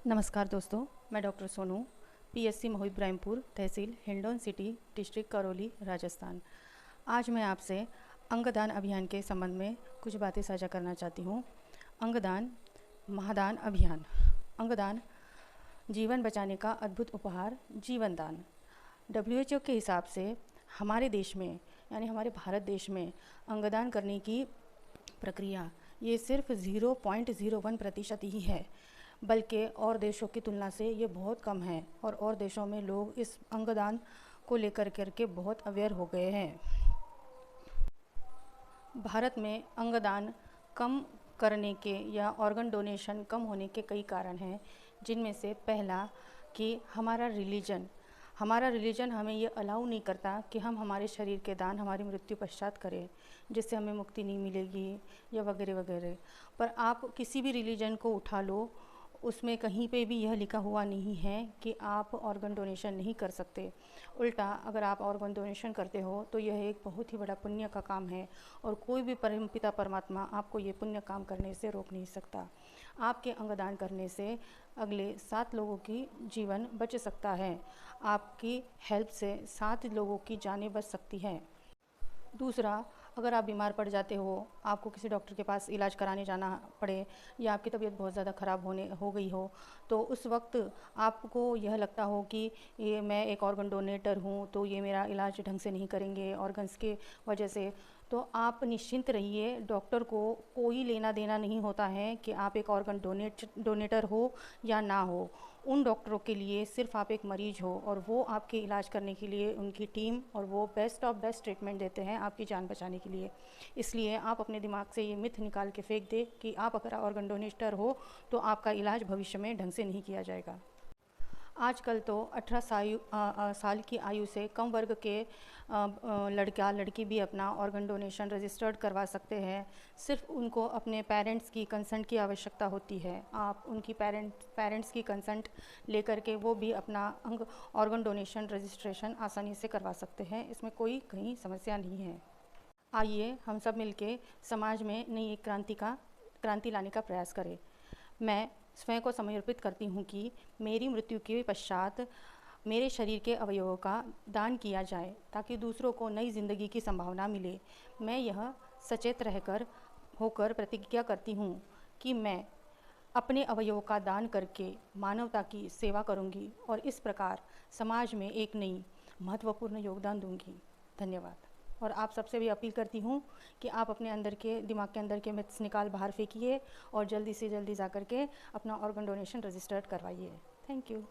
नमस्कार दोस्तों, मैं डॉक्टर सोनू, पीएससी महू इब्राहिमपुर, तहसील हिंडौन सिटी, डिस्ट्रिक्ट करौली, राजस्थान। आज मैं आपसे अंगदान अभियान के संबंध में कुछ बातें साझा करना चाहती हूँ। अंगदान महादान अभियान। अंगदान जीवन बचाने का अद्भुत उपहार, जीवन दान। WHO के हिसाब से हमारे देश में यानी हमारे भारत देश में अंगदान करने की प्रक्रिया ये सिर्फ 0.01% ही है, बल्कि और देशों की तुलना से ये बहुत कम है और देशों में लोग इस अंगदान को लेकर करके बहुत अवेयर हो गए हैं। भारत में अंगदान कम करने के या ऑर्गन डोनेशन कम होने के कई कारण हैं, जिनमें से पहला कि हमारा रिलीजन हमें ये अलाउ नहीं करता कि हम हमारे शरीर के दान हमारी मृत्यु पश्चात करें, जिससे हमें मुक्ति नहीं मिलेगी या वगैरह वगैरह। पर आप किसी भी रिलीजन को उठा लो, उसमें कहीं पे भी यह लिखा हुआ नहीं है कि आप ऑर्गन डोनेशन नहीं कर सकते। उल्टा अगर आप ऑर्गन डोनेशन करते हो तो यह एक बहुत ही बड़ा पुण्य का काम है और कोई भी परमपिता परमात्मा आपको ये पुण्य काम करने से रोक नहीं सकता। आपके अंगदान करने से अगले 7 लोगों की जीवन बच सकता है। आपकी हेल्प से 7 लोगों की जानें बच सकती हैं। दूसरा, अगर आप बीमार पड़ जाते हो, आपको किसी डॉक्टर के पास इलाज कराने जाना पड़े या आपकी तबीयत बहुत ज़्यादा ख़राब हो गई हो, तो उस वक्त आपको यह लगता हो कि ये मैं एक ऑर्गन डोनेटर हूँ तो ये मेरा इलाज ढंग से नहीं करेंगे ऑर्गन्स के वजह से, तो आप निश्चिंत रहिए। डॉक्टर को कोई लेना देना नहीं होता है कि आप एक ऑर्गन डोनेटर हो या ना हो। उन डॉक्टरों के लिए सिर्फ आप एक मरीज़ हो और वो आपके इलाज करने के लिए उनकी टीम और वो बेस्ट ऑफ बेस्ट ट्रीटमेंट देते हैं आपकी जान बचाने के लिए। इसलिए आप अपने दिमाग से ये मिथ निकाल के फेंक दें कि आप अगर ऑर्गन डोनेटर हो तो आपका इलाज भविष्य में ढंग से नहीं किया जाएगा। आजकल तो 18 साल की आयु से कम वर्ग के लड़का लड़की भी अपना ऑर्गन डोनेशन रजिस्टर्ड करवा सकते हैं। सिर्फ उनको अपने पेरेंट्स की कंसेंट की आवश्यकता होती है। आप उनकी पेरेंट्स की कंसेंट लेकर के वो भी अपना ऑर्गन डोनेशन रजिस्ट्रेशन आसानी से करवा सकते हैं। इसमें कोई कहीं समस्या नहीं है। आइए हम सब मिलके समाज में नई एक क्रांति लाने का प्रयास करें। मैं स्वयं को समर्पित करती हूँ कि मेरी मृत्यु के पश्चात मेरे शरीर के अवयवों का दान किया जाए ताकि दूसरों को नई ज़िंदगी की संभावना मिले। मैं यह सचेत होकर प्रतिज्ञा करती हूँ कि मैं अपने अवयवों का दान करके मानवता की सेवा करूँगी और इस प्रकार समाज में एक नई महत्वपूर्ण योगदान दूँगी। धन्यवाद। और आप सबसे भी अपील करती हूँ कि आप अपने दिमाग के अंदर के मिथ्स निकाल बाहर फेंकिए और जल्दी से जल्दी जा कर के अपना ऑर्गन डोनेशन रजिस्टर्ड करवाइए। Thank you.